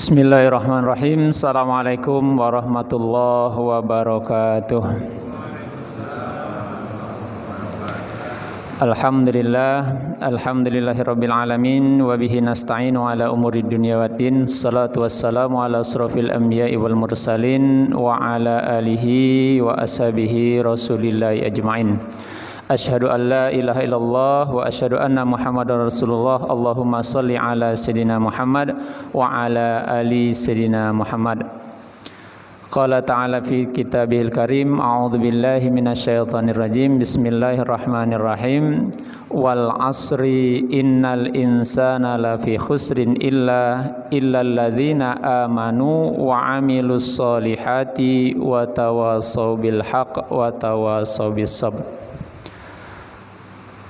Bismillahirrahmanirrahim. Assalamualaikum warahmatullahi wabarakatuh. Alhamdulillahirabbil alamin wa bihi nasta'inu ala umurid dunya waddin. Shalatu wassalamu ala asrofil anbiya'i wal mursalin wa ala alihi wa ashabihi rasulillahi ajma'in. Asyhadu an la ilaha illallah wa asyhadu anna Muhammadar Rasulullah. Allahumma shalli ala sayidina Muhammad wa ala ali sayidina Muhammad. Qala ta'ala fi kitabihil karim, a'udzu billahi minasyaitonir rajim. Bismillahirrahmanirrahim. Wal 'asri innal insana lafi khusrin illa alladzina amanu wa 'amilus solihati wa tawassaw bil haqq wa tawassaw bis sabr.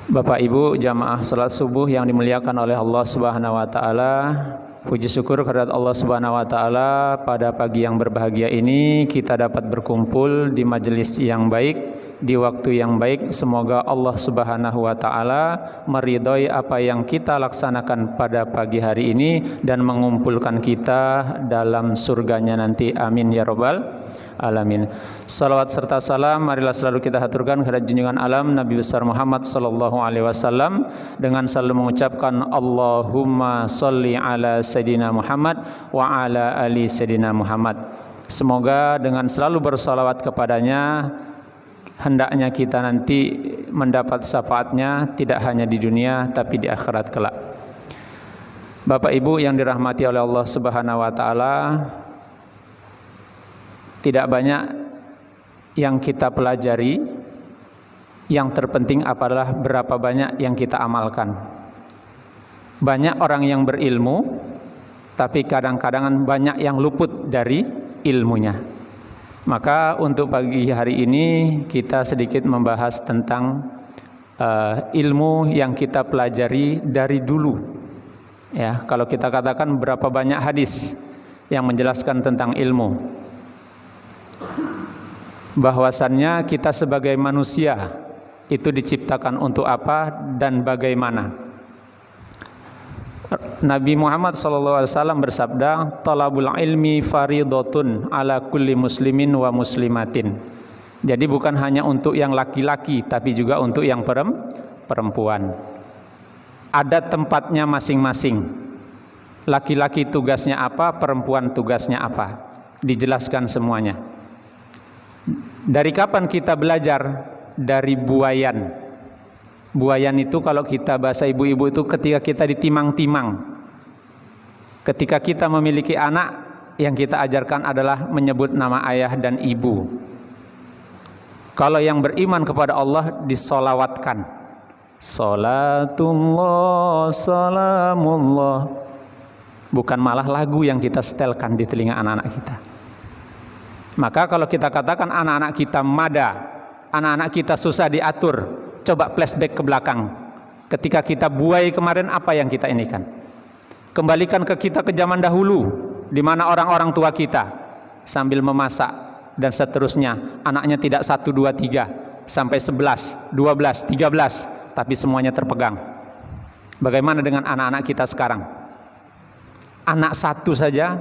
Bapak Ibu jamaah salat subuh yang dimuliakan oleh Allah Subhanahu wa taala, puji syukur kehadirat Allah Subhanahu wa taala, pada pagi yang berbahagia ini kita dapat berkumpul di majelis yang baik, di waktu yang baik. Semoga Allah Subhanahu wa taala meridhai apa yang kita laksanakan pada pagi hari ini dan mengumpulkan kita dalam surganya nanti. Amin ya rabbal alamin. Salawat serta salam marilah selalu kita haturkan kepada junjungan alam Nabi besar Muhammad sallallahu alaihi wasallam dengan selalu mengucapkan Allahumma sholli ala sayidina Muhammad wa ala ali sayidina Muhammad. Semoga dengan selalu bersalawat kepadanya hendaknya kita nanti mendapat syafaatnya tidak hanya di dunia tapi di akhirat kelak. Bapak Ibu yang dirahmati oleh Allah Subhanahu wa taala, tidak banyak yang kita pelajari, yang terpenting adalah berapa banyak yang kita amalkan. Banyak orang yang berilmu, tapi kadang-kadang banyak yang luput dari ilmunya. Maka untuk pagi hari ini kita sedikit membahas tentang ilmu yang kita pelajari dari dulu. Ya, kalau kita katakan berapa banyak hadis yang menjelaskan tentang ilmu, bahwasannya kita sebagai manusia itu diciptakan untuk apa dan bagaimana. Nabi Muhammad SAW bersabda, talabul ilmi faridotun ala kulli muslimin wa muslimatin. Jadi bukan hanya untuk yang laki-laki tapi juga untuk yang perempuan. Ada tempatnya masing-masing. Laki-laki tugasnya apa, perempuan tugasnya apa, dijelaskan semuanya. Dari kapan kita belajar? Dari buayan. Buayan itu kalau kita bahasa ibu-ibu itu ketika kita ditimang-timang. Ketika kita memiliki anak, yang kita ajarkan adalah menyebut nama ayah dan ibu. Kalau yang beriman kepada Allah disolawatkan. Salatullah, salamullah. Bukan malah lagu yang kita setelkan di telinga anak-anak kita. Maka kalau kita katakan anak-anak kita mada, anak-anak kita susah diatur, coba flashback ke belakang. Ketika kita buai kemarin, apa yang kita inikan? Kembalikan ke kita ke zaman dahulu, di mana orang-orang tua kita sambil memasak dan seterusnya, anaknya tidak 1, 2, 3 sampai 11, 12, 13, tapi semuanya terpegang. Bagaimana dengan anak-anak kita sekarang? Anak satu saja,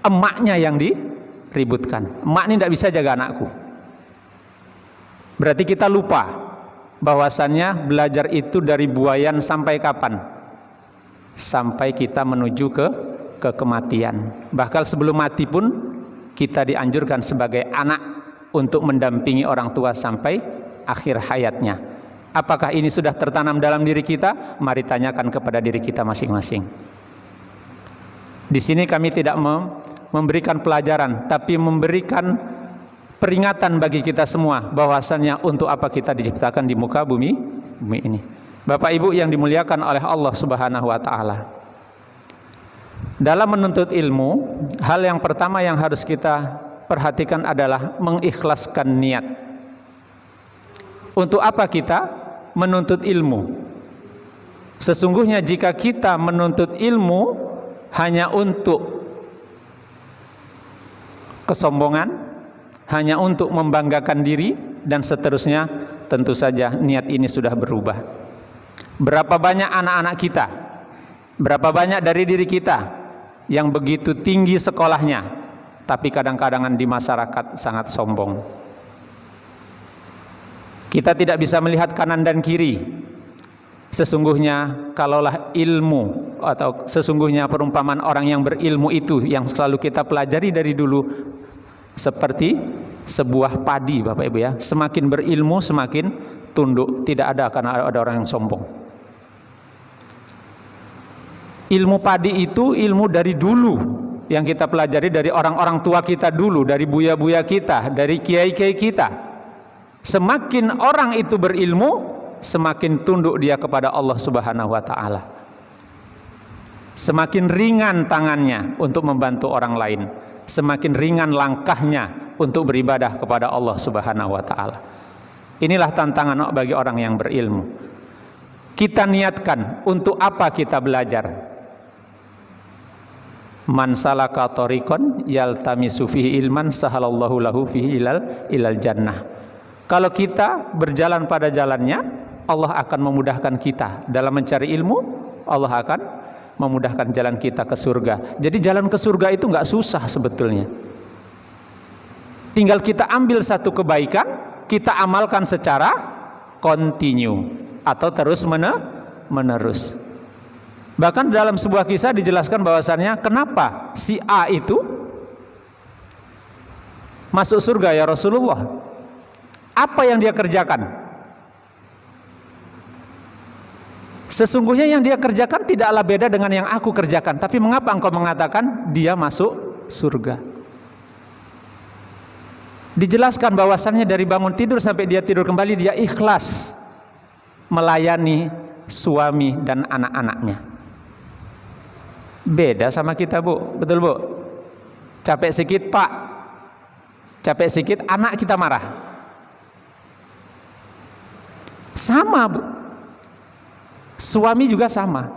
emaknya yang diributkan. Emak ini tidak bisa jaga anakku. Berarti kita lupa bahwasannya belajar itu dari buayan sampai kapan? Sampai kita menuju ke kematian. Bahkan sebelum mati pun kita dianjurkan sebagai anak untuk mendampingi orang tua sampai akhir hayatnya. Apakah ini sudah tertanam dalam diri kita? Mari tanyakan kepada diri kita masing-masing. Di sini kami tidak memberikan pelajaran, tapi memberikan peringatan bagi kita semua bahwasannya untuk apa kita diciptakan di muka bumi ini. Bapak Ibu yang dimuliakan oleh Allah Subhanahu wa taala, dalam menuntut ilmu, hal yang pertama yang harus kita perhatikan adalah mengikhlaskan niat. Untuk apa kita menuntut ilmu? Sesungguhnya jika kita menuntut ilmu hanya untuk kesombongan, hanya untuk membanggakan diri dan seterusnya, tentu saja niat ini sudah berubah. Berapa banyak anak-anak kita, berapa banyak dari diri kita yang begitu tinggi sekolahnya, tapi kadang-kadang di masyarakat sangat sombong. Kita tidak bisa melihat kanan dan kiri. Sesungguhnya kalaulah ilmu, atau sesungguhnya perumpamaan orang yang berilmu itu yang selalu kita pelajari dari dulu, seperti sebuah padi, Bapak Ibu ya. Semakin berilmu semakin tunduk, tidak ada karena ada orang yang sombong. Ilmu padi itu ilmu dari dulu yang kita pelajari dari orang-orang tua kita dulu, dari buya-buya kita, dari kiai-kiai kita. Semakin orang itu berilmu, semakin tunduk dia kepada Allah Subhanahu wa taala. Semakin ringan tangannya untuk membantu orang lain, semakin ringan langkahnya untuk beribadah kepada Allah Subhanahu wa taala. Inilah tantangan bagi orang yang berilmu. Kita niatkan untuk apa kita belajar. Man salaka tariqan yaltamisu fihi ilman sahalallahu lahu fihi ilal jannah. Kalau kita berjalan pada jalannya, Allah akan memudahkan kita dalam mencari ilmu. Allah akan memudahkan jalan kita ke surga. Jadi jalan ke surga itu nggak susah sebetulnya. Tinggal kita ambil satu kebaikan, kita amalkan secara kontinu atau terus menerus. Bahkan dalam sebuah kisah dijelaskan bahwasannya kenapa si A itu masuk surga ya Rasulullah. Apa yang dia kerjakan? Sesungguhnya yang dia kerjakan tidaklah beda dengan yang aku kerjakan. Tapi mengapa engkau mengatakan dia masuk surga? Dijelaskan bahwasannya dari bangun tidur sampai dia tidur kembali, dia ikhlas melayani suami dan anak-anaknya. Beda sama kita, Bu. Betul, Bu? Capek sedikit, Pak. Capek sedikit, anak kita marah. Sama, Bu. Suami juga sama.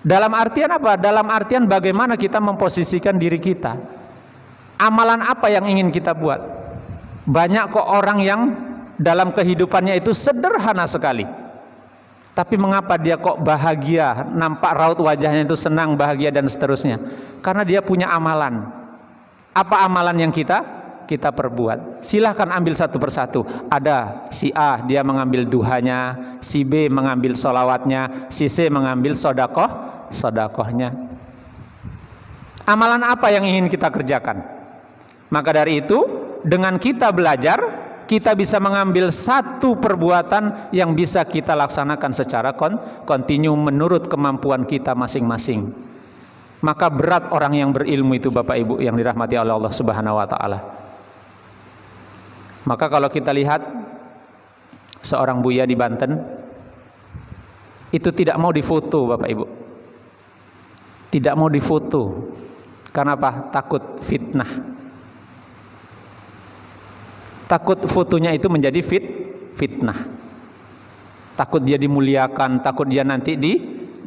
Dalam artian apa? Dalam artian bagaimana kita memposisikan diri kita. Amalan apa yang ingin kita buat? Banyak kok orang yang dalam kehidupannya itu sederhana sekali. Tapi mengapa dia kok bahagia, nampak raut wajahnya itu senang, bahagia dan seterusnya? Karena dia punya amalan. Apa amalan yang kita perbuat? Silahkan ambil satu persatu. Ada si A, dia mengambil duhanya, si B mengambil solawatnya, si C mengambil sodakohnya. Amalan apa yang ingin kita kerjakan? Maka dari itu, dengan kita belajar, kita bisa mengambil satu perbuatan yang bisa kita laksanakan secara kontinu menurut kemampuan kita masing-masing. Maka berat orang yang berilmu itu, Bapak Ibu yang dirahmati oleh Allah Subhanahu wa taala. Maka kalau kita lihat seorang buya di Banten itu tidak mau difoto, Bapak Ibu. Tidak mau difoto. Karena apa? Takut fitnah. Takut fotonya itu menjadi fitnah. Takut dia dimuliakan, takut dia nanti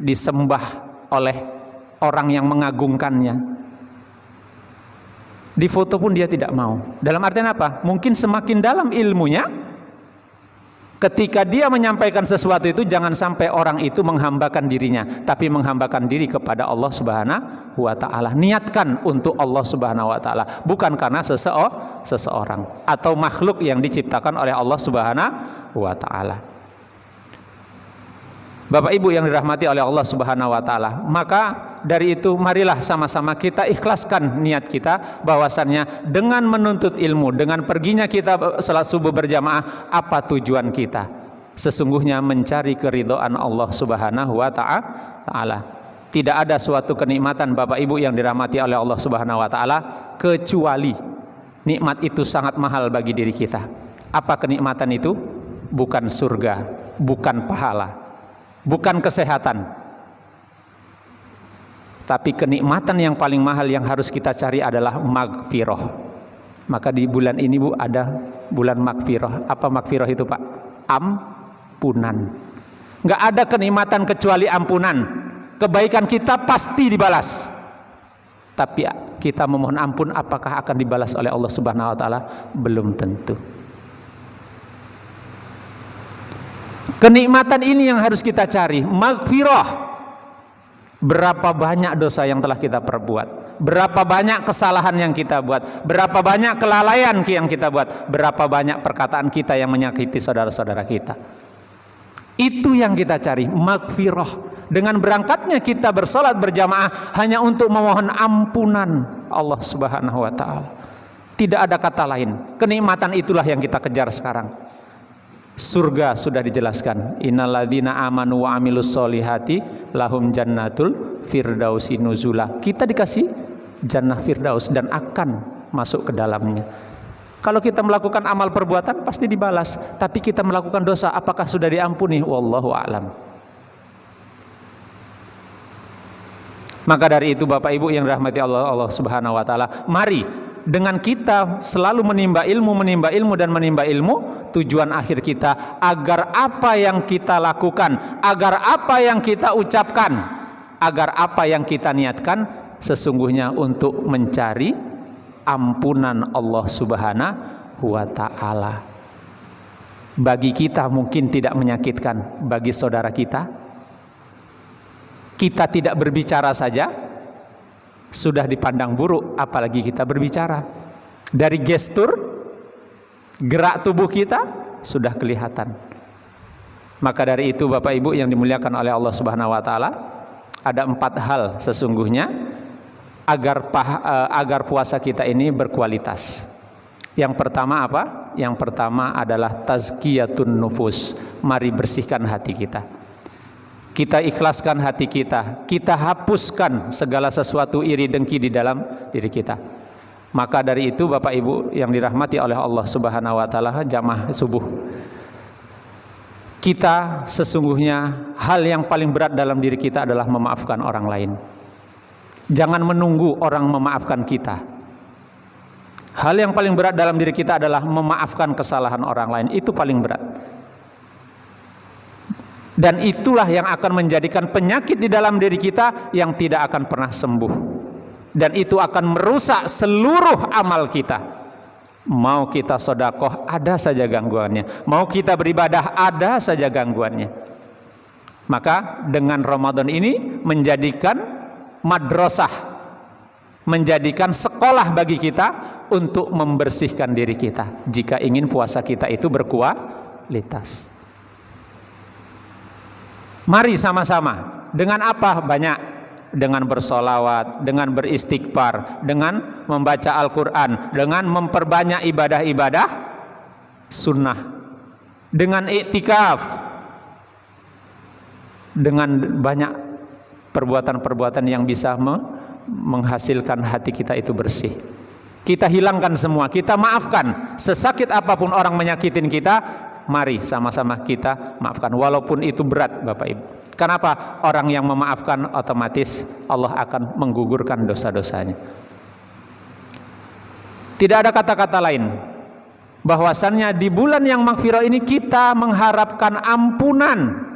disembah oleh orang yang mengagungkannya. Di foto pun dia tidak mau. Dalam artian apa? Mungkin semakin dalam ilmunya, ketika dia menyampaikan sesuatu itu jangan sampai orang itu menghambakan dirinya, tapi menghambakan diri kepada Allah Subhanahu wa taala. Niatkan untuk Allah Subhanahu wa taala, bukan karena seseorang atau makhluk yang diciptakan oleh Allah Subhanahu wa taala. Bapak Ibu yang dirahmati oleh Allah Subhanahu wa taala, maka dari itu marilah sama-sama kita ikhlaskan niat kita bahwasannya dengan menuntut ilmu, dengan perginya kita salat subuh berjamaah, apa tujuan kita? Sesungguhnya mencari keridhaan Allah Subhanahu wa taala. Tidak ada suatu kenikmatan, Bapak Ibu yang dirahmati oleh Allah Subhanahu wa taala, kecuali nikmat itu sangat mahal bagi diri kita. Apa kenikmatan itu? Bukan surga, bukan pahala, bukan kesehatan, tapi kenikmatan yang paling mahal yang harus kita cari adalah magfirah. Maka di bulan ini, Bu, ada bulan magfirah. Apa magfirah itu, Pak? Ampunan. Nggak ada kenikmatan kecuali ampunan. Kebaikan kita pasti dibalas. Tapi kita memohon ampun, apakah akan dibalas oleh Allah Subhanahu wa taala? Belum tentu. Kenikmatan ini yang harus kita cari, magfirah. Berapa banyak dosa yang telah kita perbuat, berapa banyak kesalahan yang kita buat, berapa banyak kelalaian yang kita buat, berapa banyak perkataan kita yang menyakiti saudara-saudara kita. Itu yang kita cari, maghfirah. Dengan berangkatnya kita bersolat berjamaah hanya untuk memohon ampunan Allah Subhanahu wa ta'ala. Tidak ada kata lain. Kenikmatan itulah yang kita kejar sekarang. Surga sudah dijelaskan, innalladzina amanu wa amilus solihati lahum jannatul firdausi nuzula. Kita dikasih jannah firdaus dan akan masuk ke dalamnya. Kalau kita melakukan amal perbuatan pasti dibalas, tapi kita melakukan dosa apakah sudah diampuni? Wallahu a'lam. Maka dari itu Bapak Ibu yang dirahmati Allah Subhanahu wa taala, mari dengan kita selalu menimba ilmu dan menimba ilmu, tujuan akhir kita agar apa yang kita lakukan, agar apa yang kita ucapkan, agar apa yang kita niatkan sesungguhnya untuk mencari ampunan Allah Subhanahu wa ta'ala. Bagi kita mungkin tidak menyakitkan, bagi saudara kita tidak berbicara saja sudah dipandang buruk, apalagi kita berbicara. Dari gestur, gerak tubuh kita sudah kelihatan. Maka dari itu Bapak Ibu yang dimuliakan oleh Allah Subhanahu wa ta'ala, ada 4 hal sesungguhnya agar puasa kita ini berkualitas. Yang pertama apa? Yang pertama adalah tazkiyatun nufus. Mari bersihkan hati kita. Kita ikhlaskan hati kita, kita hapuskan segala sesuatu iri dengki di dalam diri kita. Maka dari itu Bapak Ibu yang dirahmati oleh Allah Subhanahu wa taala, jamaah subuh, kita sesungguhnya hal yang paling berat dalam diri kita adalah memaafkan orang lain. Jangan menunggu orang memaafkan kita. Hal yang paling berat dalam diri kita adalah memaafkan kesalahan orang lain. Itu paling berat. Dan itulah yang akan menjadikan penyakit di dalam diri kita yang tidak akan pernah sembuh. Dan itu akan merusak seluruh amal kita. Mau kita sedekah ada saja gangguannya, mau kita beribadah ada saja gangguannya. Maka dengan Ramadan ini menjadikan madrasah, menjadikan sekolah bagi kita untuk membersihkan diri kita jika ingin puasa kita itu berkualitas. Mari sama-sama. Dengan apa? Banyak. Dengan bersolawat, dengan beristighfar, dengan membaca Al-Quran, dengan memperbanyak ibadah-ibadah sunnah, dengan iktikaf, dengan banyak perbuatan-perbuatan yang bisa menghasilkan hati kita itu bersih. Kita hilangkan semua, kita maafkan. Sesakit apapun orang menyakitin kita, mari sama-sama kita maafkan, walaupun itu berat Bapak Ibu. Kenapa? Orang yang memaafkan otomatis Allah akan menggugurkan dosa-dosanya. Tidak ada kata-kata lain bahwasannya di bulan yang maghfirah ini kita mengharapkan ampunan.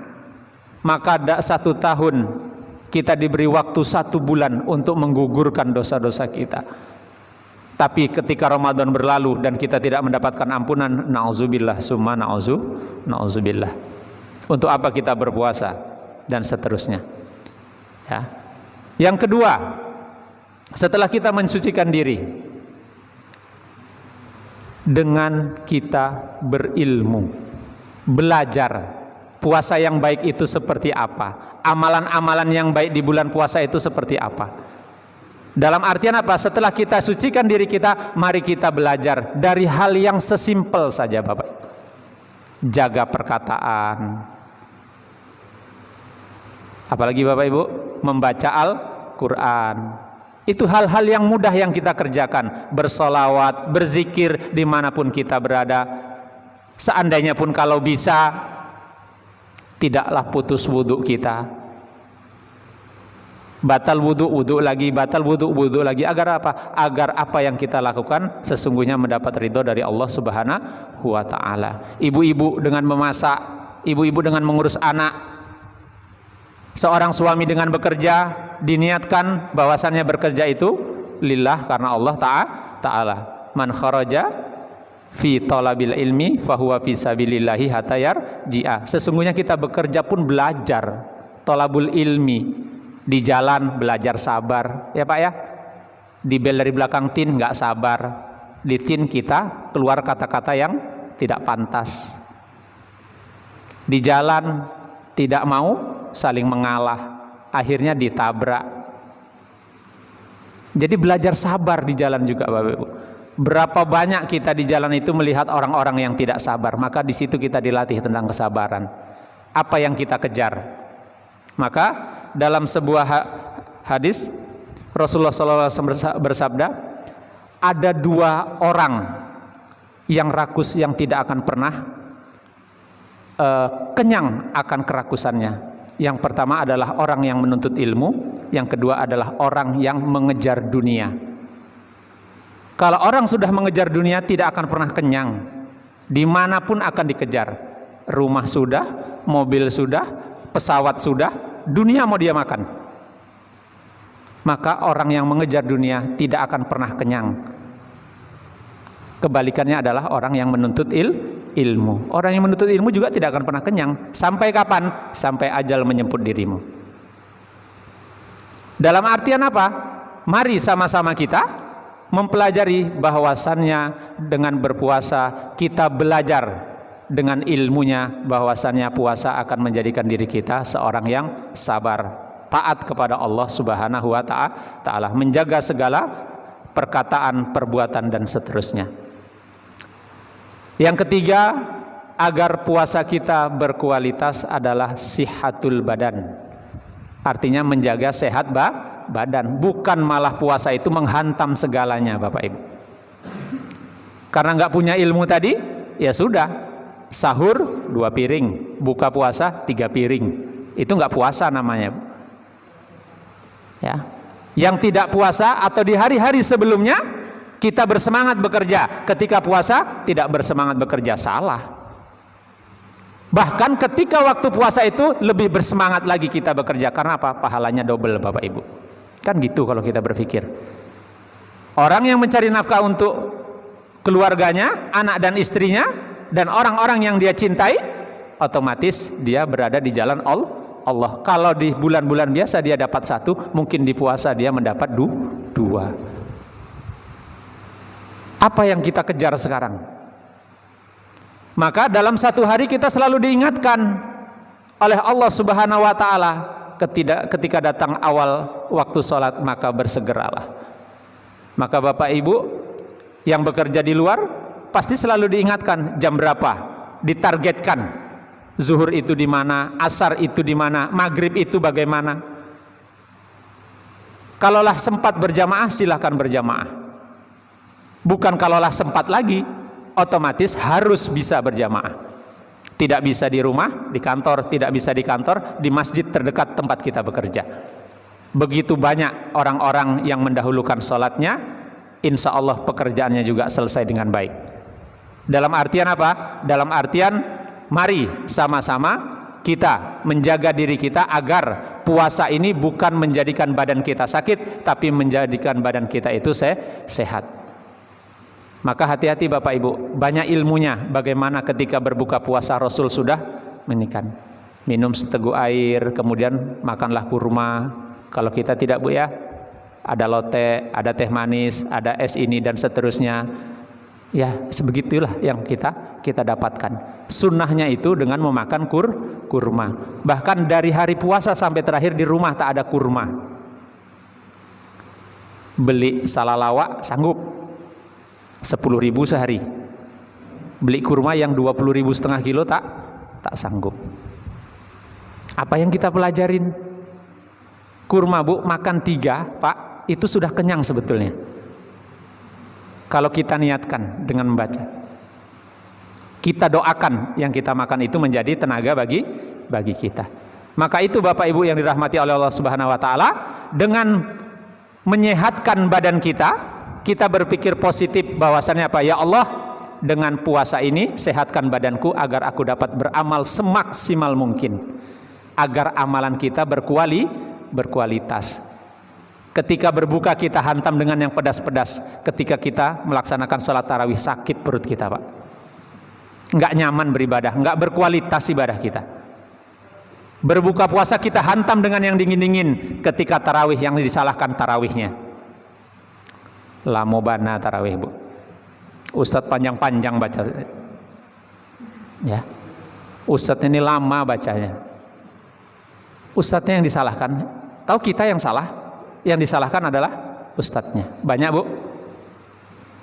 Maka 1 tahun kita diberi waktu 1 bulan untuk menggugurkan dosa-dosa kita. Tapi ketika Ramadan berlalu dan kita tidak mendapatkan ampunan, na'udzubillah summa na'udzubillah. Untuk apa kita berpuasa? Dan seterusnya. Ya. Yang kedua, setelah kita mensucikan diri, dengan kita berilmu, belajar puasa yang baik itu seperti apa, amalan-amalan yang baik di bulan puasa itu seperti apa. Dalam artian apa? Setelah kita sucikan diri kita, mari kita belajar dari hal yang sesimpel saja Bapak. Jaga perkataan. Apalagi Bapak Ibu, membaca Al-Quran. Itu hal-hal yang mudah yang kita kerjakan. Bersolawat, berzikir dimanapun kita berada. Seandainya pun kalau bisa, tidaklah putus wudhu kita. Batal wudhu, wudhu lagi, batal wudhu, wudhu lagi. Agar apa? Agar apa yang kita lakukan sesungguhnya mendapat ridho dari Allah Subhanahu wa ta'ala. Ibu-ibu dengan memasak, ibu-ibu dengan mengurus anak, seorang suami dengan bekerja, diniatkan bahwasannya bekerja itu lillah karena Allah Ta'ala. Man kharaja fi talabil ilmi fahuwa fi sabilillahi hatta yarji'a. Sesungguhnya kita bekerja pun belajar, talabul ilmi, Di jalan belajar sabar, ya Pak ya. Dibel dari belakang tin nggak sabar. Di tin kita keluar kata-kata yang tidak pantas. Di jalan tidak mau saling mengalah, akhirnya ditabrak. Jadi belajar sabar di jalan juga Bapak Ibu. Berapa banyak kita di jalan itu melihat orang-orang yang tidak sabar, maka di situ kita dilatih tentang kesabaran. Apa yang kita kejar? Maka dalam sebuah hadis Rasulullah SAW bersabda, ada dua orang yang rakus yang tidak akan pernah kenyang akan kerakusannya. Yang pertama adalah orang yang menuntut ilmu, yang kedua adalah orang yang mengejar dunia. Kalau orang sudah mengejar dunia tidak akan pernah kenyang, dimanapun akan dikejar. Rumah sudah, mobil sudah, pesawat sudah, dunia mau dia makan. Maka orang yang mengejar dunia tidak akan pernah kenyang. Kebalikannya adalah orang yang menuntut ilmu. Orang yang menuntut ilmu juga tidak akan pernah kenyang. Sampai kapan? Sampai ajal menjemput dirimu. Dalam artian apa? Mari sama-sama kita mempelajari bahwasannya dengan berpuasa kita belajar dengan ilmunya bahwasannya puasa akan menjadikan diri kita seorang yang sabar, taat kepada Allah Subhanahu wa taala, menjaga segala perkataan, perbuatan dan seterusnya. Yang ketiga, agar puasa kita berkualitas adalah sihatul badan. Artinya menjaga sehat badan, bukan malah puasa itu menghantam segalanya Bapak Ibu. Karena nggak punya ilmu tadi, ya sudah, sahur 2 piring, buka puasa 3 piring, itu nggak puasa namanya. Ya, yang tidak puasa atau di hari-hari sebelumnya kita bersemangat bekerja, ketika puasa tidak bersemangat bekerja, salah. Bahkan ketika waktu puasa itu lebih bersemangat lagi kita bekerja, karena apa? Pahalanya double Bapak Ibu. Kan gitu kalau kita berpikir. Orang yang mencari nafkah untuk keluarganya, anak dan istrinya, dan orang-orang yang dia cintai, otomatis dia berada di jalan Allah. Kalau di bulan-bulan biasa dia dapat 1, mungkin di puasa dia mendapat 2. Apa yang kita kejar sekarang? Maka dalam satu hari kita selalu diingatkan oleh Allah Subhanahu wa taala, ketika datang awal waktu sholat maka bersegeralah. Maka Bapak Ibu yang bekerja di luar pasti selalu diingatkan jam berapa, ditargetkan. Zuhur itu di mana, asar itu di mana, maghrib itu bagaimana. Kalaulah sempat berjamaah silahkan berjamaah. Bukan kalaulah sempat lagi, otomatis harus bisa berjamaah. Tidak bisa di rumah, di kantor, tidak bisa di kantor, di masjid terdekat tempat kita bekerja. Begitu banyak orang-orang yang mendahulukan sholatnya, insya Allah pekerjaannya juga selesai dengan baik. Dalam artian apa? Dalam artian mari sama-sama kita menjaga diri kita agar puasa ini bukan menjadikan badan kita sakit, tapi menjadikan badan kita itu sehat. Maka hati-hati Bapak Ibu, banyak ilmunya bagaimana ketika berbuka puasa Rasul sudah menyikan. Minum seteguk air, kemudian makanlah kurma. Kalau kita tidak Bu ya, ada lote, ada teh manis, ada es ini dan seterusnya. Ya, sebegitulah yang kita dapatkan. Sunnahnya itu dengan memakan kurma. Bahkan dari hari puasa sampai terakhir di rumah tak ada kurma. Beli salalawak sanggup 10.000 sehari. Beli kurma yang 20.000 setengah kilo tak sanggup. Apa yang kita pelajarin? Kurma Bu, makan 3 Pak, itu sudah kenyang sebetulnya. Kalau kita niatkan dengan membaca, kita doakan yang kita makan itu menjadi tenaga bagi kita. Maka itu Bapak Ibu yang dirahmati oleh Allah Subhanahu wa taala, dengan menyehatkan badan kita berpikir positif bahwasannya apa? Ya Allah, dengan puasa ini sehatkan badanku agar aku dapat beramal semaksimal mungkin, agar amalan kita berkualitas. Ketika berbuka kita hantam dengan yang pedas-pedas, ketika kita melaksanakan salat tarawih sakit perut kita Pak, nggak nyaman beribadah, nggak berkualitas ibadah kita. Berbuka puasa kita hantam dengan yang dingin-dingin. Ketika tarawih yang disalahkan tarawihnya. Lamo bana tarawih, Bu. Ustadz panjang-panjang baca. Ya. Ustadz ini lama bacanya. Ustadznya yang disalahkan. Tahu kita yang salah? Yang disalahkan adalah ustadznya. Banyak, Bu?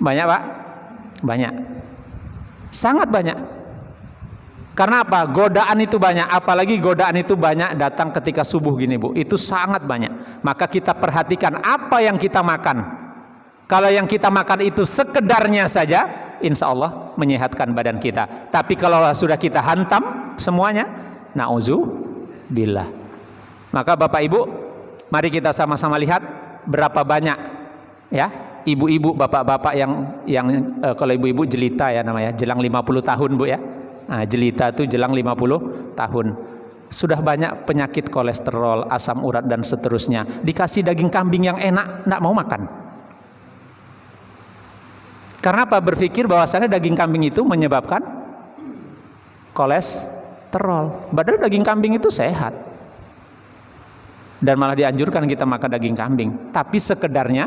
Banyak, Pak? Banyak. Sangat banyak. Karena apa? Godaan itu banyak. Apalagi godaan itu banyak datang ketika subuh gini, Bu. Itu sangat banyak. Maka kita perhatikan apa yang kita makan. Kalau yang kita makan itu sekedarnya saja, insya Allah menyehatkan badan kita. Tapi kalau sudah kita hantam semuanya, na'udzubillah. Maka Bapak Ibu, mari kita sama-sama lihat berapa banyak ya ibu-ibu, bapak-bapak yang kalau ibu-ibu jelita ya namanya, jelang 50 tahun, Bu ya. Nah, jelita itu jelang 50 tahun. Sudah banyak penyakit kolesterol, asam urat dan seterusnya. Dikasih daging kambing yang enak, enggak mau makan. Karena apa? Berpikir bahwasannya daging kambing itu menyebabkan kolesterol. Padahal daging kambing itu sehat. Dan malah dianjurkan kita makan daging kambing. Tapi sekedarnya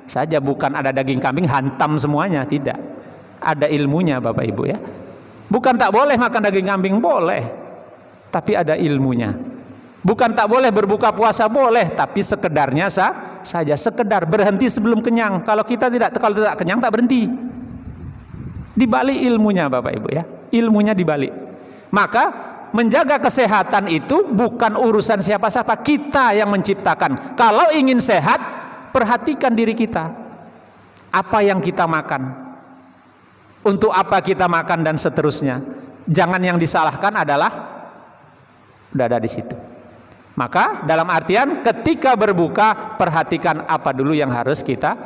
saja, bukan ada daging kambing hantam semuanya, tidak. Ada ilmunya Bapak Ibu ya. Bukan tak boleh makan daging kambing, boleh. Tapi ada ilmunya. Bukan tak boleh berbuka puasa, boleh. Tapi sekedarnya saja, sekedar berhenti sebelum kenyang. Kalau tidak kenyang tak berhenti. Dibalik ilmunya Bapak Ibu ya. Ilmunya dibalik. Maka menjaga kesehatan itu bukan urusan siapa-siapa, kita yang menciptakan. Kalau ingin sehat, perhatikan diri kita. Apa yang kita makan? Untuk apa kita makan dan seterusnya. Jangan yang disalahkan adalah udah ada di situ. Maka dalam artian ketika berbuka, perhatikan apa dulu yang harus kita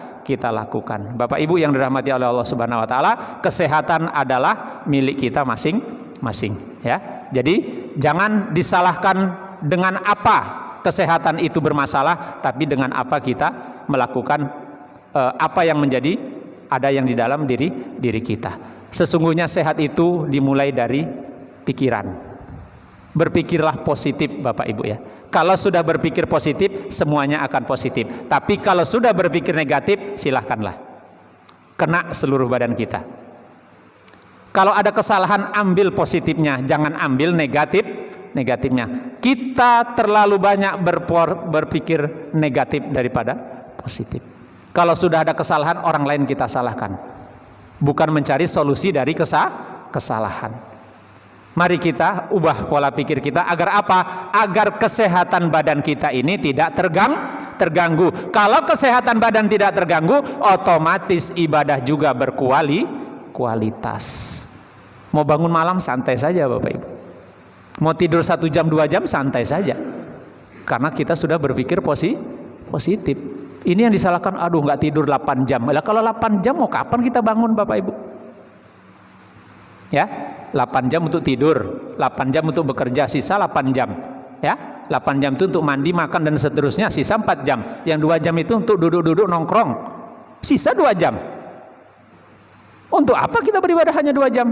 lakukan. Bapak Ibu yang dirahmati oleh Allah Subhanahu wa taala, kesehatan adalah milik kita masing-masing ya. Jadi jangan disalahkan dengan apa kesehatan itu bermasalah, tapi dengan apa kita melakukan apa yang menjadi ada yang di dalam diri kita. Sesungguhnya sehat itu dimulai dari pikiran. Berpikirlah positif Bapak Ibu ya. Kalau sudah berpikir positif, semuanya akan positif. Tapi kalau sudah berpikir negatif, silahkanlah. Kena seluruh badan kita. Kalau ada kesalahan, ambil positifnya, jangan ambil negatifnya. Kita terlalu banyak berpikir negatif daripada positif. Kalau sudah ada kesalahan, orang lain kita salahkan. Bukan mencari solusi dari kesalahan. Mari kita ubah pola pikir kita agar apa? Agar kesehatan badan kita ini tidak terganggu. Kalau kesehatan badan tidak terganggu, otomatis ibadah juga berkualitas. Mau bangun malam santai saja Bapak Ibu. Mau tidur 1 jam 2 jam santai saja. Karena kita sudah berpikir positif. Ini yang disalahkan, aduh nggak tidur 8 jam. Lah kalau 8 jam mau kapan kita bangun Bapak Ibu? Ya, 8 jam untuk tidur, 8 jam untuk bekerja, sisa 8 jam. Ya, 8 jam itu untuk mandi, makan dan seterusnya, sisa 4 jam. Yang 2 jam itu untuk duduk-duduk nongkrong. Sisa 2 jam. Untuk apa kita beribadah hanya 2 jam?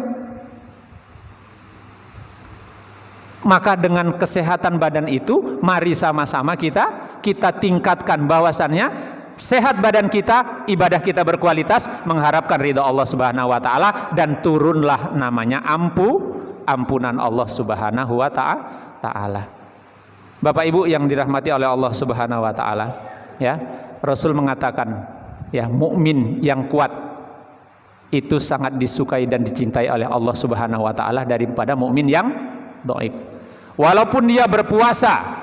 Maka dengan kesehatan badan itu, mari sama-sama kita tingkatkan bahwasannya sehat badan kita, ibadah kita berkualitas, mengharapkan ridha Allah Subhanahu wa taala, dan turunlah namanya ampunan Allah Subhanahu wa taala. Bapak Ibu yang dirahmati oleh Allah Subhanahu wa taala, ya, Rasul mengatakan, ya, mukmin yang kuat itu sangat disukai dan dicintai oleh Allah Subhanahu wa taala daripada mukmin yang dhaif. Walaupun dia berpuasa,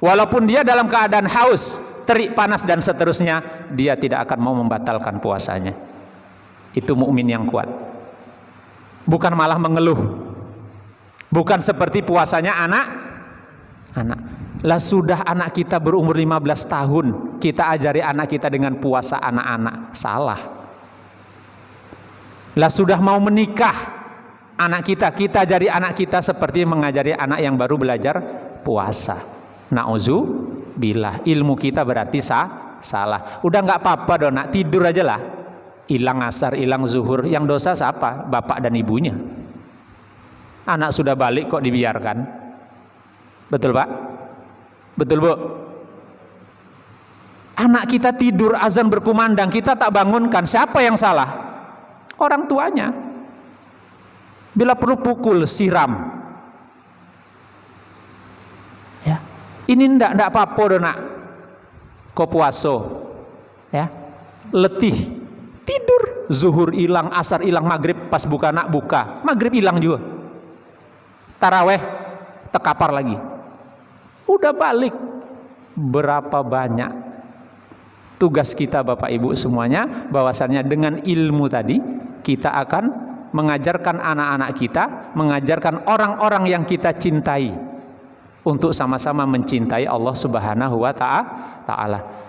walaupun dia dalam keadaan haus, terik, panas dan seterusnya, dia tidak akan mau membatalkan puasanya. Itu mukmin yang kuat. Bukan malah mengeluh. Bukan seperti puasanya anak. Lah sudah anak kita berumur 15 tahun, kita ajari anak kita dengan puasa anak-anak. Salah. Lah sudah mau menikah anak kita ajari anak kita seperti mengajari anak yang baru belajar puasa. Na'udzubillah, ilmu kita berarti salah. Udah nggak apa-apa dong nak, tidur aja lah. Hilang asar, hilang zuhur, yang dosa siapa? Bapak dan ibunya. Anak sudah balik kok dibiarkan. Betul Pak? Betul Bu? Anak kita tidur azan berkumandang, kita tak bangunkan, siapa yang salah? Orang tuanya. Bila perlu pukul, siram. Ya. Ini ndak apa-apa do nak. Kau puaso. Ya. Letih. Tidur, zuhur hilang, asar hilang, maghrib pas buka nak buka. Maghrib hilang juga. Taraweh tekapar lagi. Udah balik. Berapa banyak tugas kita Bapak Ibu semuanya, bahwasannya dengan ilmu tadi kita akan mengajarkan anak-anak kita, mengajarkan orang-orang yang kita cintai untuk sama-sama mencintai Allah Subhanahu wa Ta'ala.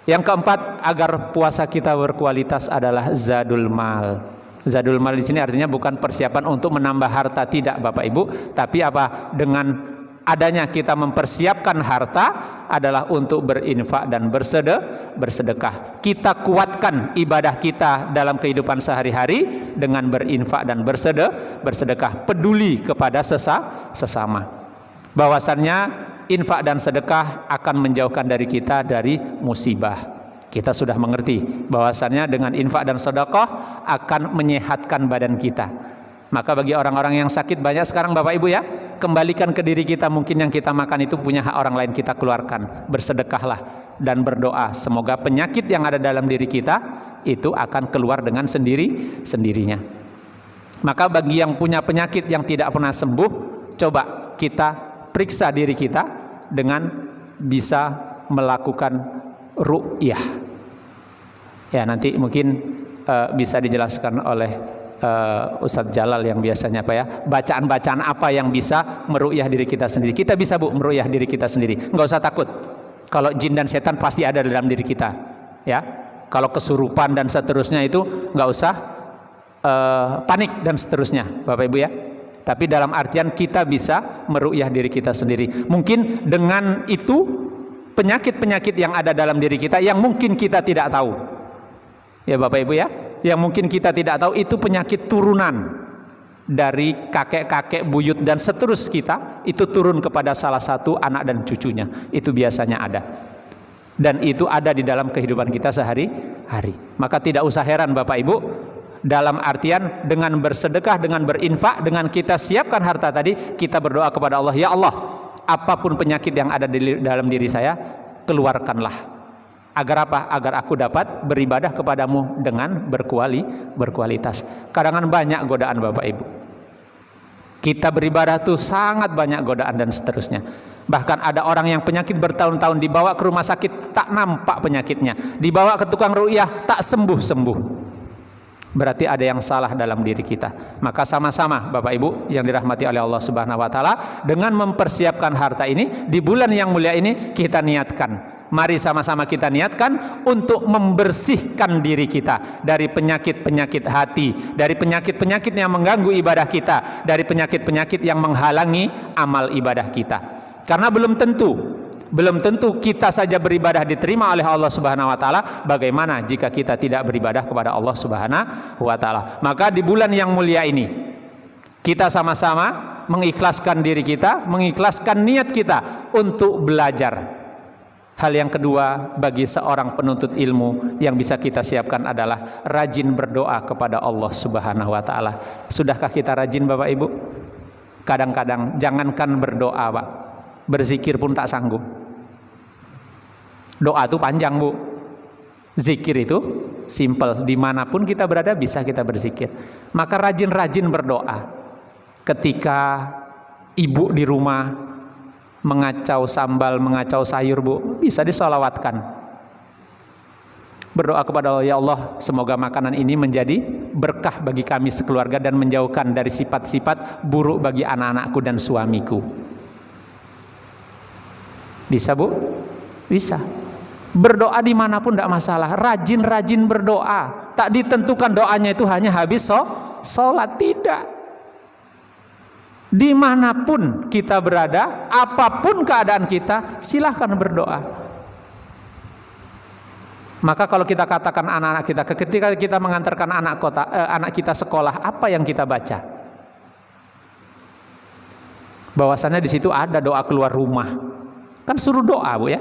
Yang keempat, agar puasa kita berkualitas adalah zadul mal. Zadul mal di sini artinya bukan persiapan untuk menambah harta, tidak Bapak Ibu, tapi apa? Dengan adanya kita mempersiapkan harta adalah untuk berinfak dan bersedekah. Kita kuatkan ibadah kita dalam kehidupan sehari-hari dengan berinfak dan bersedekah. Peduli kepada sesama. Bahwasannya infak dan sedekah akan menjauhkan dari kita dari musibah. Kita sudah mengerti bahwasannya dengan infak dan sedekah akan menyehatkan badan kita. Maka bagi orang-orang yang sakit banyak sekarang Bapak Ibu ya, kembalikan ke diri kita, mungkin yang kita makan itu punya hak orang lain, kita keluarkan. Bersedekahlah dan berdoa, semoga penyakit yang ada dalam diri kita itu akan keluar dengan sendirinya. Maka bagi yang punya penyakit yang tidak pernah sembuh, coba kita periksa diri kita dengan bisa melakukan ru'yah. Ya, nanti mungkin bisa dijelaskan oleh Ustadz Jalal yang biasanya apa ya, bacaan-bacaan apa yang bisa meru'yah diri kita sendiri. Kita bisa Bu meru'yah diri kita sendiri, nggak usah takut. Kalau jin dan setan pasti ada dalam diri kita ya. Kalau kesurupan dan seterusnya itu nggak usah panik dan seterusnya Bapak Ibu ya. Tapi dalam artian kita bisa meru'yah diri kita sendiri. Mungkin dengan itu penyakit-penyakit yang ada dalam diri kita yang mungkin kita tidak tahu ya Bapak Ibu ya, yang mungkin kita tidak tahu itu penyakit turunan dari kakek-kakek, buyut dan seterus kita, itu turun kepada salah satu anak dan cucunya. Itu biasanya ada. Dan itu ada di dalam kehidupan kita sehari-hari. Maka tidak usah heran Bapak Ibu, dalam artian dengan bersedekah, dengan berinfak, dengan kita siapkan harta tadi, kita berdoa kepada Allah, ya Allah, apapun penyakit yang ada di dalam diri saya, keluarkanlah. Agar apa? Agar aku dapat beribadah kepadamu dengan berkualitas. Kadang-kadang banyak godaan Bapak Ibu. Kita beribadah tuh sangat banyak godaan dan seterusnya. Bahkan ada orang yang penyakit bertahun-tahun dibawa ke rumah sakit tak nampak penyakitnya, dibawa ke tukang ruqyah tak sembuh-sembuh. Berarti ada yang salah dalam diri kita. Maka sama-sama Bapak Ibu yang dirahmati oleh Allah Subhanahu wa Ta'ala, dengan mempersiapkan harta ini di bulan yang mulia ini, kita niatkan. Mari sama-sama kita niatkan untuk membersihkan diri kita dari penyakit-penyakit hati, dari penyakit-penyakit yang mengganggu ibadah kita, dari penyakit-penyakit yang menghalangi amal ibadah kita. Karena belum tentu kita saja beribadah diterima oleh Allah Subhanahu wa Ta'ala. Bagaimana jika kita tidak beribadah kepada Allah Subhanahu wa Ta'ala? Maka di bulan yang mulia ini kita sama-sama mengikhlaskan diri kita, mengikhlaskan niat kita untuk belajar. Hal yang kedua bagi seorang penuntut ilmu yang bisa kita siapkan adalah rajin berdoa kepada Allah Subhanahu wa Ta'ala. Sudahkah kita rajin Bapak Ibu? Kadang-kadang jangankan berdoa Pak, berzikir pun tak sanggup. Doa itu panjang Bu, zikir itu simple. Dimanapun kita berada bisa kita berzikir. Maka rajin-rajin berdoa. Ketika ibu di rumah mengacau sambal, mengacau sayur Bu, bisa disolawatkan. Berdoa kepada Allah, ya Allah, semoga makanan ini menjadi berkah bagi kami sekeluarga dan menjauhkan dari sifat-sifat buruk bagi anak-anakku dan suamiku. Bisa Bu? Bisa. Berdoa dimanapun tidak masalah. Rajin-rajin berdoa. Tak ditentukan doanya itu hanya habis sholat, tidak. Dimanapun kita berada, apapun keadaan kita, silahkan berdoa. Maka kalau kita katakan anak-anak kita, ketika kita mengantarkan anak kita sekolah, apa yang kita baca? Bahwasannya di situ ada doa keluar rumah. Kan suruh doa, Bu ya.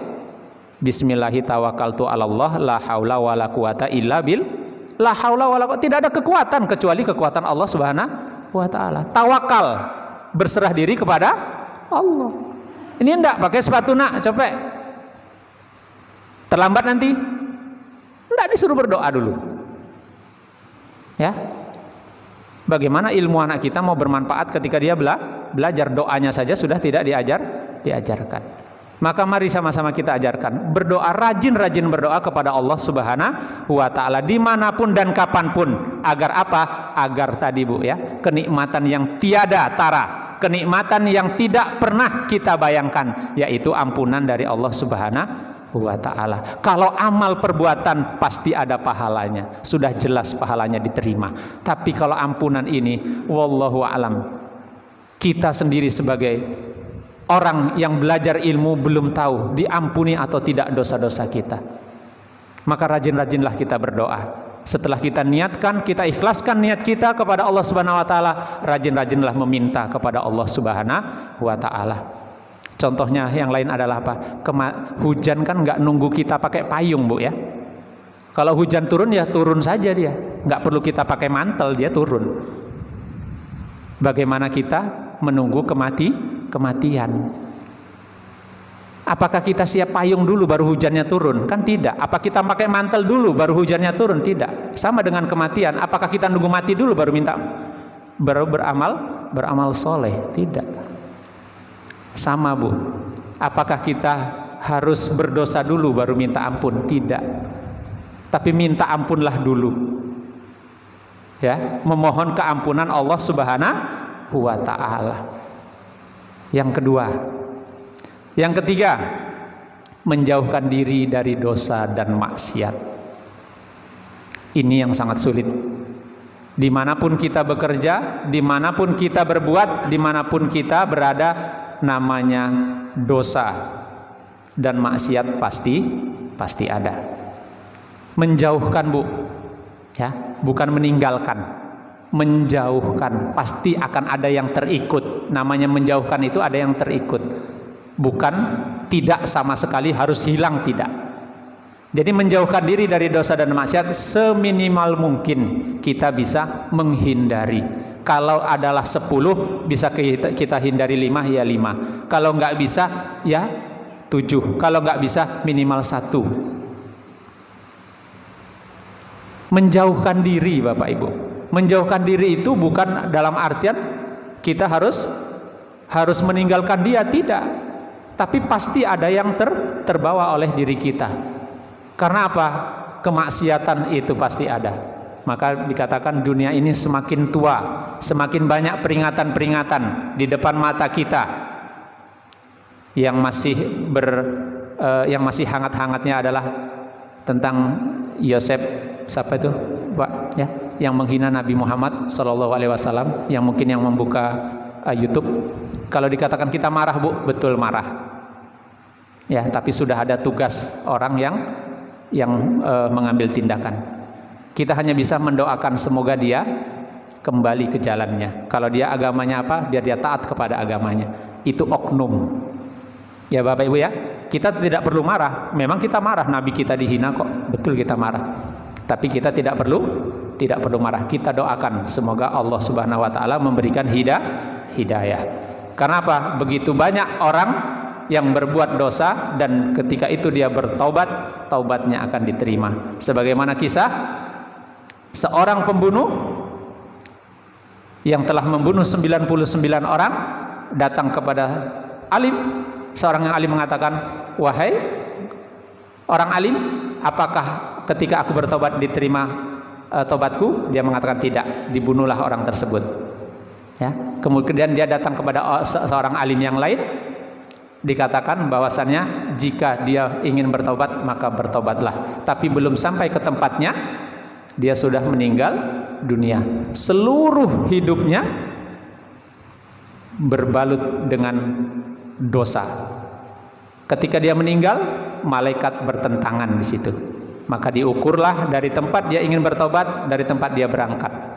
Bismillahi tawakkaltu 'alallah la haula wala quwata illa bil. La haula wala quwata, tidak ada kekuatan kecuali kekuatan Allah Subhanahu wa taala. Tawakal, berserah diri kepada Allah. Ini enggak pakai sepatu nak, copek. Terlambat nanti. Enggak, disuruh berdoa dulu. Ya. Bagaimana ilmu anak kita mau bermanfaat ketika dia belajar, doanya saja sudah tidak diajarkan. Maka mari sama-sama kita ajarkan berdoa, rajin-rajin berdoa kepada Allah Subhanahu wa taala dimanapun dan kapanpun. Agar apa? Agar tadi, Bu ya, kenikmatan yang tiada tara, kenikmatan yang tidak pernah kita bayangkan, yaitu ampunan dari Allah Subhanahu wa ta'ala. Kalau amal perbuatan pasti ada pahalanya, sudah jelas pahalanya diterima. Tapi kalau ampunan ini, wallahu alam, kita sendiri sebagai orang yang belajar ilmu belum tahu diampuni atau tidak dosa-dosa kita. Maka rajin-rajinlah kita berdoa. Setelah kita niatkan, kita ikhlaskan niat kita kepada Allah Subhanahu wa taala, rajin-rajinlah meminta kepada Allah Subhanahu wa taala. Contohnya yang lain adalah apa? Hujan kan nggak nunggu kita pakai payung, Bu ya. Kalau hujan turun ya turun saja dia, nggak perlu kita pakai mantel, dia turun. Bagaimana kita menunggu kematian? Apakah kita siap payung dulu baru hujannya turun? Kan tidak. Apa kita pakai mantel dulu baru hujannya turun? Tidak. Sama dengan kematian. Apakah kita nunggu mati dulu baru beramal soleh? Tidak. Sama, Bu. Apakah kita harus berdosa dulu baru minta ampun? Tidak. Tapi minta ampunlah dulu. Ya, memohon keampunan Allah Subhanahu wa taala. Yang kedua. Yang ketiga, menjauhkan diri dari dosa dan maksiat. Ini yang sangat sulit. Dimanapun kita bekerja, dimanapun kita berbuat, dimanapun kita berada, namanya dosa dan maksiat pasti ada. Menjauhkan, Bu ya, bukan meninggalkan. Menjauhkan, pasti akan ada yang terikut. Namanya menjauhkan itu ada yang terikut, bukan tidak sama sekali harus hilang, tidak. Jadi menjauhkan diri dari dosa dan maksiat seminimal mungkin kita bisa menghindari. Kalau adalah 10 bisa kita hindari 5 ya 5. Kalau nggak bisa ya 7. Kalau nggak bisa minimal 1. Menjauhkan diri, Bapak Ibu. Menjauhkan diri itu bukan dalam artian kita harus meninggalkan dia, tidak. Tapi pasti ada yang terbawa oleh diri kita. Karena apa? Kemaksiatan itu pasti ada. Maka dikatakan dunia ini semakin tua, semakin banyak peringatan-peringatan di depan mata kita. Yang masih hangat-hangatnya adalah tentang Yosef, siapa itu, Pak ya, yang menghina Nabi Muhammad SAW, yang mungkin yang membuka YouTube. Kalau dikatakan kita marah, Bu, betul marah. Ya, tapi sudah ada tugas orang yang mengambil tindakan. Kita hanya bisa mendoakan semoga dia kembali ke jalannya. Kalau dia agamanya apa, biar dia taat kepada agamanya. Itu oknum. Ya Bapak Ibu ya, kita tidak perlu marah. Memang kita marah, Nabi kita dihina kok. Betul kita marah. Tapi kita tidak perlu marah. Kita doakan semoga Allah Subhanahu wa taala memberikan hidayah. Karena apa? Begitu banyak orang yang berbuat dosa dan ketika itu dia bertaubat, taubatnya akan diterima. Sebagaimana kisah seorang pembunuh yang telah membunuh 99 orang datang kepada alim. Seorang yang alim mengatakan, "Wahai orang alim, apakah ketika aku bertobat diterima tobatku?" Dia mengatakan tidak, dibunuhlah orang tersebut. Ya. Kemudian dia datang kepada seorang alim yang lain, dikatakan bahwasannya jika dia ingin bertobat maka bertobatlah. Tapi belum sampai ke tempatnya, dia sudah meninggal dunia. Seluruh hidupnya berbalut dengan dosa. Ketika dia meninggal, malaikat bertentangan di situ. Maka diukurlah dari tempat dia ingin bertobat, dari tempat dia berangkat.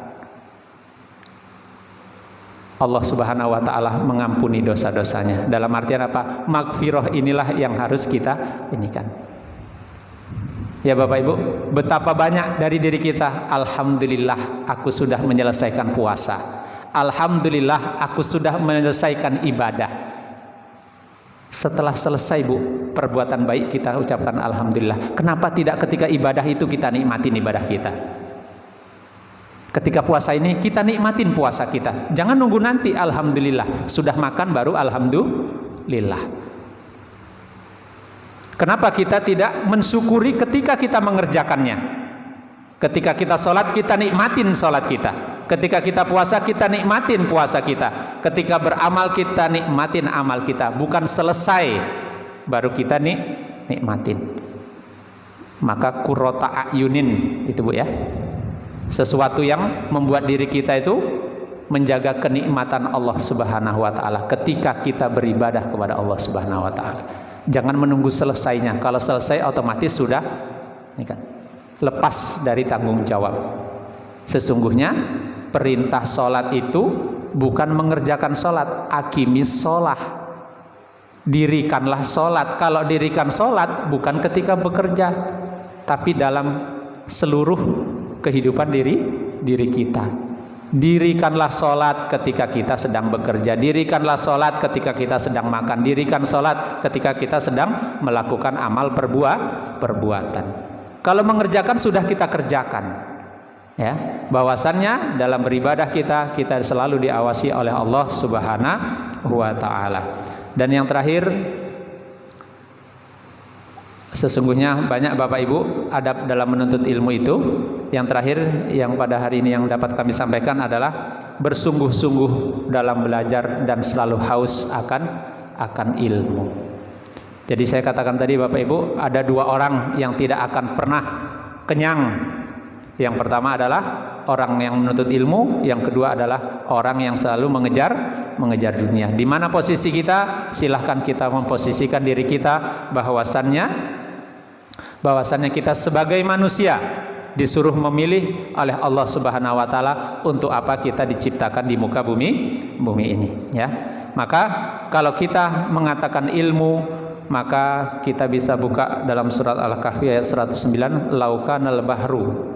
Allah Subhanahu wa taala mengampuni dosa-dosanya. Dalam artian apa? Magfirah inilah yang harus kita inikan. Ya Bapak Ibu, betapa banyak dari diri kita, alhamdulillah aku sudah menyelesaikan puasa. Alhamdulillah aku sudah menyelesaikan ibadah. Setelah selesai Bu, perbuatan baik kita ucapkan alhamdulillah. Kenapa tidak ketika ibadah itu kita nikmatin ibadah kita? Ketika puasa ini kita nikmatin puasa kita. Jangan nunggu nanti alhamdulillah. Sudah makan baru alhamdulillah. Kenapa kita tidak mensyukuri ketika kita mengerjakannya? Ketika kita sholat, kita nikmatin sholat kita. Ketika kita puasa, kita nikmatin puasa kita. Ketika beramal, kita nikmatin amal kita. Bukan selesai baru kita nikmatin. Maka qurrata a'yunin itu Bu ya. Sesuatu yang membuat diri kita itu menjaga kenikmatan Allah Subhanahu wa taala ketika kita beribadah kepada Allah Subhanahu wa taala. Jangan menunggu selesainya. Kalau selesai otomatis sudah ini kan, lepas dari tanggung jawab. Sesungguhnya perintah sholat itu bukan mengerjakan sholat, akimis sholat, dirikanlah sholat. Kalau dirikan sholat bukan ketika bekerja, tapi dalam seluruh kehidupan diri kita. Dirikanlah sholat ketika kita sedang bekerja, dirikanlah sholat ketika kita sedang makan, dirikan sholat ketika kita sedang melakukan amal perbuatan. Kalau mengerjakan sudah kita kerjakan, ya. Bahwasannya dalam beribadah kita selalu diawasi oleh Allah Subhanahu wa taala. Dan yang terakhir, sesungguhnya banyak Bapak Ibu adab dalam menuntut ilmu itu. Yang terakhir yang pada hari ini yang dapat kami sampaikan adalah bersungguh-sungguh dalam belajar dan selalu haus akan ilmu. Jadi saya katakan tadi Bapak Ibu, ada dua orang yang tidak akan pernah kenyang. Yang pertama adalah orang yang menuntut ilmu, yang kedua adalah orang yang selalu mengejar dunia. Di mana posisi kita? Silahkan kita memposisikan diri kita bahwasannya kita sebagai manusia disuruh memilih oleh Allah Subhanahu wa taala untuk apa kita diciptakan di muka bumi ini, ya. Maka kalau kita mengatakan ilmu, maka kita bisa buka dalam surat Al-Kahfi ayat 109, laukanal bahru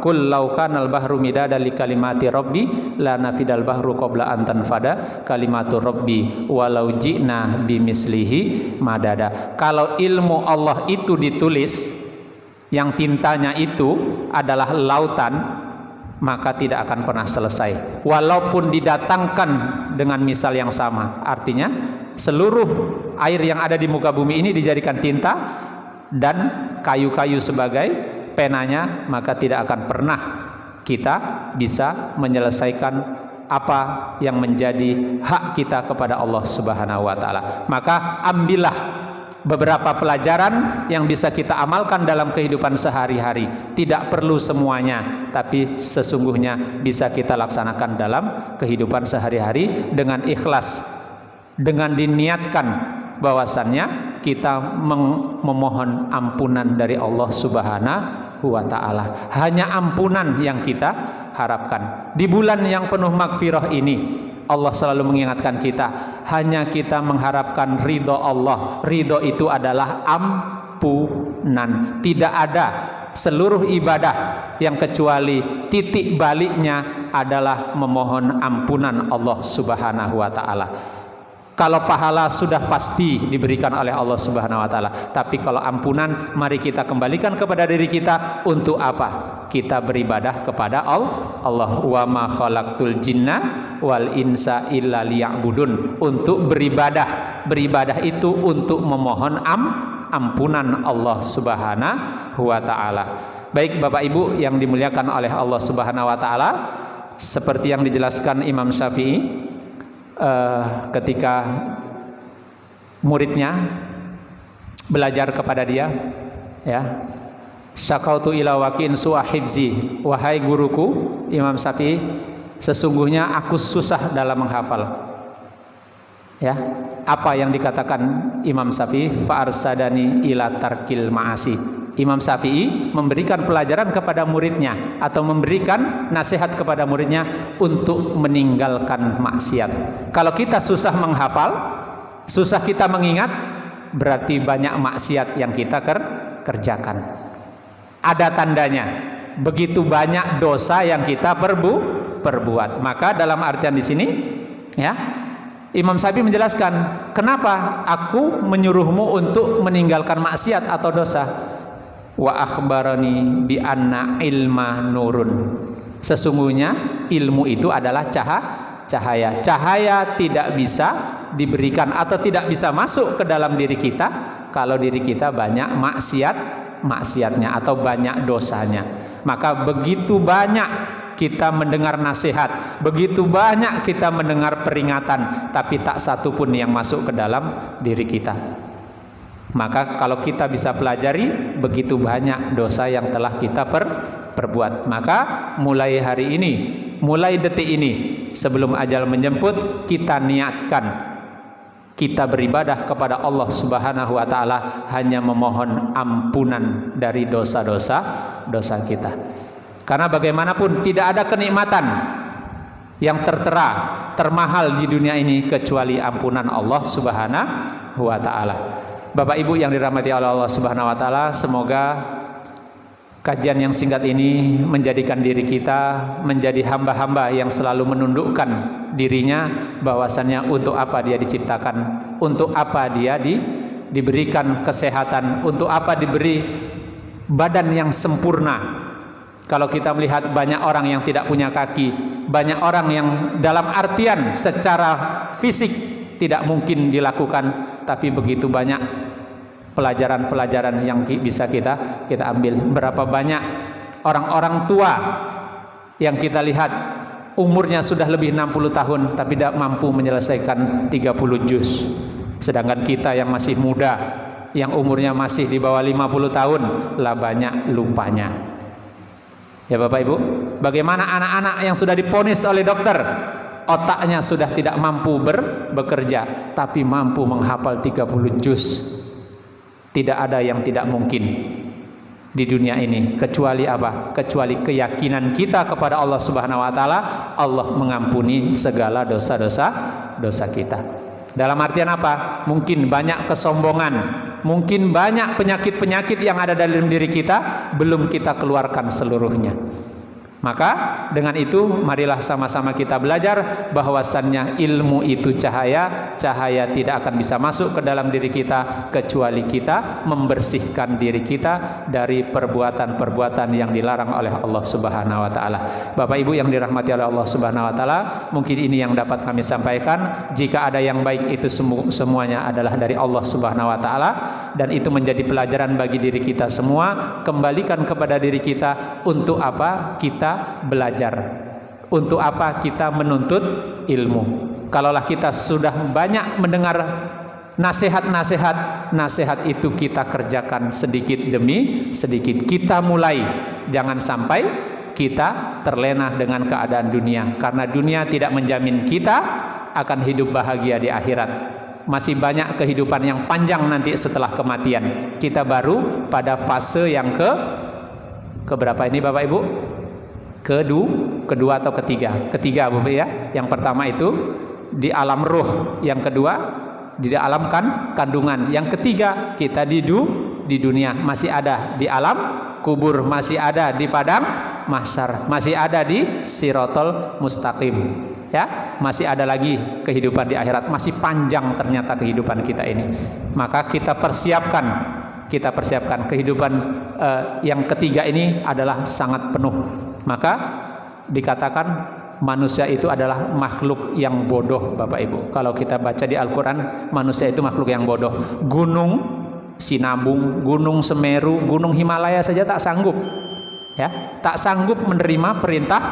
kul laukanal bahru midada li kalimati rabbi la nafidal bahru qabla an tanfada kalimatu rabbi walau ji'na bimislihi madada. Kalau ilmu Allah itu ditulis, yang tintanya itu adalah lautan, maka tidak akan pernah selesai walaupun didatangkan dengan misal yang sama. Artinya seluruh air yang ada di muka bumi ini dijadikan tinta dan kayu-kayu sebagai penanya, maka tidak akan pernah kita bisa menyelesaikan apa yang menjadi hak kita kepada Allah Subhanahu wa taala. Maka ambillah beberapa pelajaran yang bisa kita amalkan dalam kehidupan sehari-hari. Tidak perlu semuanya, tapi sesungguhnya bisa kita laksanakan dalam kehidupan sehari-hari dengan ikhlas, dengan diniatkan bahwasannya kita memohon ampunan dari Allah Subhanahu wa taala. Hanya ampunan yang kita harapkan. Di bulan yang penuh magfirah ini, Allah selalu mengingatkan kita, hanya kita mengharapkan ridho Allah. Ridho itu adalah ampunan. Tidak ada seluruh ibadah yang kecuali titik baliknya adalah memohon ampunan Allah Subhanahu wa taala. Kalau pahala sudah pasti diberikan oleh Allah Subhanahu wa taala, tapi kalau ampunan mari kita kembalikan kepada diri kita. Untuk apa? Kita beribadah kepada Allah. Wa ma khalaqtul jinna wal insa illa liya'budun. Untuk beribadah. Beribadah itu untuk memohon ampunan Allah Subhanahu wa taala. Baik Bapak Ibu yang dimuliakan oleh Allah Subhanahu wa taala, seperti yang dijelaskan Imam Syafi'i ketika muridnya belajar kepada dia, ya, syakautu ila wakin su'a hifzi, wahai guruku Imam Syafi'i, sesungguhnya aku susah dalam menghafal. Ya, apa yang dikatakan Imam Syafi'i? Fa'arsadani ila tarkil ma'asi, Imam Syafi'i memberikan pelajaran kepada muridnya atau memberikan nasihat kepada muridnya untuk meninggalkan maksiat. Kalau kita susah menghafal, susah kita mengingat, berarti banyak maksiat yang kita kerjakan. Ada tandanya, begitu banyak dosa yang kita perbuat. Maka dalam artian di sini, ya, Imam Syafi'i menjelaskan, kenapa aku menyuruhmu untuk meninggalkan maksiat atau dosa? Wa akhbarani bi anna ilma nurun. Sesungguhnya ilmu itu adalah cahaya. Cahaya tidak bisa diberikan atau tidak bisa masuk ke dalam diri kita kalau diri kita banyak maksiatnya atau banyak dosanya. Maka begitu banyak kita mendengar nasihat, begitu banyak kita mendengar peringatan, tapi tak satu pun yang masuk ke dalam diri kita. Maka kalau kita bisa pelajari, begitu banyak dosa yang telah kita perbuat. Maka mulai hari ini, mulai detik ini, sebelum ajal menjemput, kita niatkan, kita beribadah kepada Allah Subhanahu wa Ta'ala, hanya memohon ampunan dari dosa-dosa kita. Karena bagaimanapun tidak ada kenikmatan yang tertera, termahal di dunia ini kecuali ampunan Allah Subhanahu wa Ta'ala. Bapak Ibu yang dirahmati oleh Allah Subhanahu wa Ta'ala, semoga kajian yang singkat ini menjadikan diri kita menjadi hamba-hamba yang selalu menundukkan dirinya, bahwasannya untuk apa dia diciptakan, untuk apa dia diberikan kesehatan, untuk apa diberi badan yang sempurna. Kalau kita melihat banyak orang yang tidak punya kaki, banyak orang yang dalam artian secara fisik tidak mungkin dilakukan, tapi begitu banyak pelajaran-pelajaran yang bisa kita ambil. Berapa banyak orang-orang tua yang kita lihat umurnya sudah lebih 60 tahun tapi tidak mampu menyelesaikan 30 juz. Sedangkan kita yang masih muda, yang umurnya masih di bawah 50 tahun, lah banyak lupanya. Ya Bapak Ibu, bagaimana anak-anak yang sudah diponis oleh dokter, otaknya sudah tidak mampu bekerja, tapi mampu menghafal 30 juz. Tidak ada yang tidak mungkin di dunia ini, kecuali apa? Kecuali keyakinan kita kepada Allah Subhanahu wa Ta'ala. Allah mengampuni segala dosa kita. Dalam artian apa? Mungkin banyak kesombongan, mungkin banyak penyakit-penyakit yang ada dalam diri kita, belum kita keluarkan seluruhnya. Maka dengan itu marilah sama-sama kita belajar bahwasannya ilmu itu cahaya. Cahaya tidak akan bisa masuk ke dalam diri kita kecuali kita membersihkan diri kita dari perbuatan-perbuatan yang dilarang oleh Allah Subhanahu wa Ta'ala. Bapak Ibu yang dirahmati oleh Allah Subhanahu wa Ta'ala, mungkin ini yang dapat kami sampaikan. Jika ada yang baik, itu semuanya adalah dari Allah Subhanahu wa Ta'ala, dan itu menjadi pelajaran bagi diri kita semua. Kembalikan kepada diri kita, untuk apa kita belajar, untuk apa kita menuntut ilmu. Kalaulah kita sudah banyak mendengar nasihat itu kita kerjakan sedikit demi sedikit. Kita mulai, jangan sampai kita terlena dengan keadaan dunia, karena dunia tidak menjamin kita akan hidup bahagia di akhirat. Masih banyak kehidupan yang panjang nanti setelah kematian. Kita baru pada fase yang keberapa ini Bapak Ibu? Kedua atau ketiga Bapak ya. Yang pertama itu di alam ruh, yang kedua di alam kandungan, yang ketiga kita di dunia, masih ada di alam kubur, masih ada di padang mahsyar, masih ada di Siratal Mustaqim. Ya, masih ada lagi kehidupan di akhirat. Masih panjang ternyata kehidupan kita ini. Maka kita persiapkan kehidupan yang ketiga ini adalah sangat penuh. Maka dikatakan manusia itu adalah makhluk yang bodoh Bapak Ibu. Kalau kita baca di Al-Quran, manusia itu makhluk yang bodoh. Gunung Sinabung, Gunung Semeru, Gunung Himalaya saja tak sanggup, ya, tak sanggup menerima perintah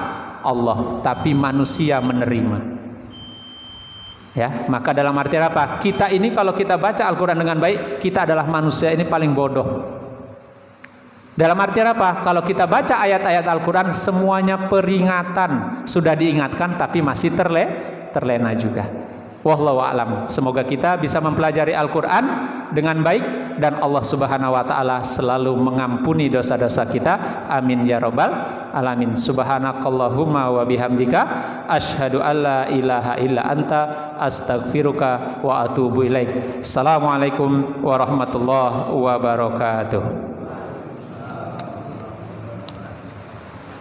Allah, tapi manusia menerima. Ya, maka dalam arti apa? Kita ini kalau kita baca Al-Quran dengan baik, kita adalah manusia ini paling bodoh. Dalam arti apa? Kalau kita baca ayat-ayat Al-Quran, semuanya peringatan, sudah diingatkan tapi masih terlena juga. Wallahu a'lam. Semoga kita bisa mempelajari Al-Quran dengan baik, dan Allah Subhanahu wa taala selalu mengampuni dosa-dosa kita. Amin ya rabbal alamin. Subhanakallahumma wa bihamdika asyhadu alla ilaha illa anta astaghfiruka wa atubu ilaik. Assalamualaikum warahmatullahi wabarakatuh.